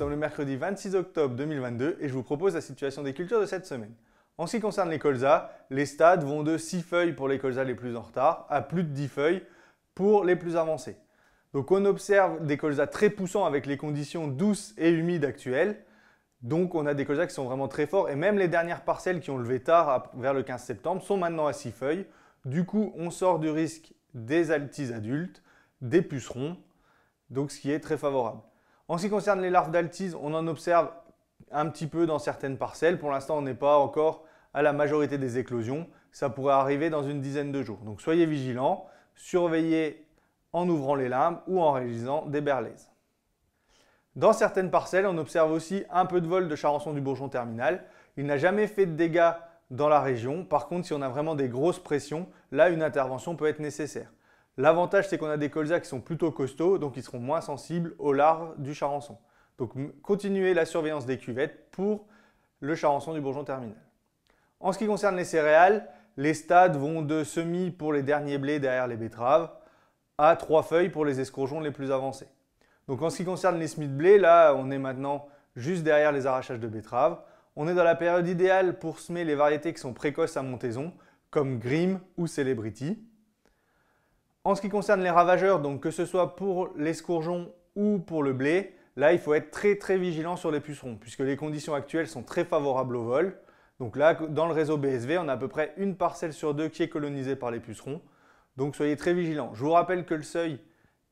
sommes le mercredi 26 octobre 2022 et je vous propose la situation des cultures de cette semaine. En ce qui concerne les colzas, les stades vont de 6 feuilles pour les colzas les plus en retard à plus de 10 feuilles pour les plus avancés. Donc on observe des colzas très poussants avec les conditions douces et humides actuelles. Donc on a des colzas qui sont vraiment très forts et même les dernières parcelles qui ont levé tard vers le 15 septembre sont maintenant à 6 feuilles. Du coup on sort du risque des altises adultes, des pucerons, donc ce qui est très favorable. En ce qui concerne les larves d'altise, on en observe un petit peu dans certaines parcelles. Pour l'instant, on n'est pas encore à la majorité des éclosions. Ça pourrait arriver dans une dizaine de jours. Donc soyez vigilants, surveillez en ouvrant les limbes ou en réalisant des berlaises. Dans certaines parcelles, on observe aussi un peu de vol de charançon du bourgeon terminal. Il n'a jamais fait de dégâts dans la région. Par contre, si on a vraiment des grosses pressions, là, une intervention peut être nécessaire. L'avantage, c'est qu'on a des colzas qui sont plutôt costauds, donc ils seront moins sensibles aux larves du charançon. Donc continuez la surveillance des cuvettes pour le charançon du bourgeon terminal. En ce qui concerne les céréales, les stades vont de semis pour les derniers blés derrière les betteraves à 3 feuilles pour les escourgeons les plus avancés. Donc en ce qui concerne les semis de blé, là on est maintenant juste derrière les arrachages de betteraves. On est dans la période idéale pour semer les variétés qui sont précoces à montaison, comme Grimm ou Celebrity. En ce qui concerne les ravageurs, donc que ce soit pour l'escourgeon ou pour le blé, là il faut être très vigilant sur les pucerons puisque les conditions actuelles sont très favorables au vol. Donc là, dans le réseau BSV, on a à peu près une parcelle sur 2 qui est colonisée par les pucerons. Donc soyez très vigilants. Je vous rappelle que le seuil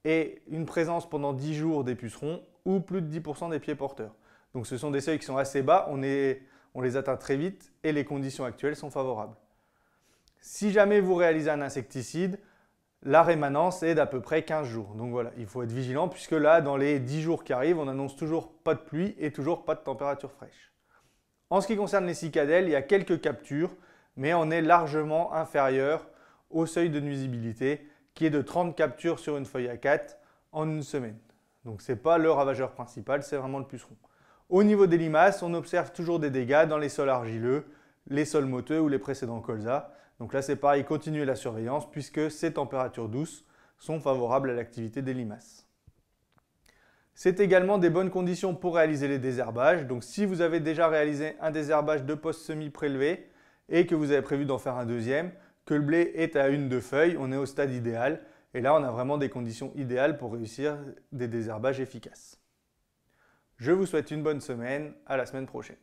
est une présence pendant 10 jours des pucerons ou plus de 10% des pieds porteurs. Donc ce sont des seuils qui sont assez bas, on les atteint très vite et les conditions actuelles sont favorables. Si jamais vous réalisez un insecticide, la rémanence est d'à peu près 15 jours. Donc voilà, il faut être vigilant puisque là, dans les 10 jours qui arrivent, on annonce toujours pas de pluie et toujours pas de température fraîche. En ce qui concerne les cicadelles, il y a quelques captures, mais on est largement inférieur au seuil de nuisibilité qui est de 30 captures sur une feuille A4 en une semaine. Donc ce n'est pas le ravageur principal, c'est vraiment le puceron. Au niveau des limaces, on observe toujours des dégâts dans les sols argileux, les sols motteux ou les précédents colzas. Donc là, c'est pareil, continuez la surveillance puisque ces températures douces sont favorables à l'activité des limaces. C'est également des bonnes conditions pour réaliser les désherbages. Donc si vous avez déjà réalisé un désherbage de post-semis prélevé et que vous avez prévu d'en faire un deuxième, que le blé est à 1-2 feuilles, on est au stade idéal. Et là, on a vraiment des conditions idéales pour réussir des désherbages efficaces. Je vous souhaite une bonne semaine, à la semaine prochaine.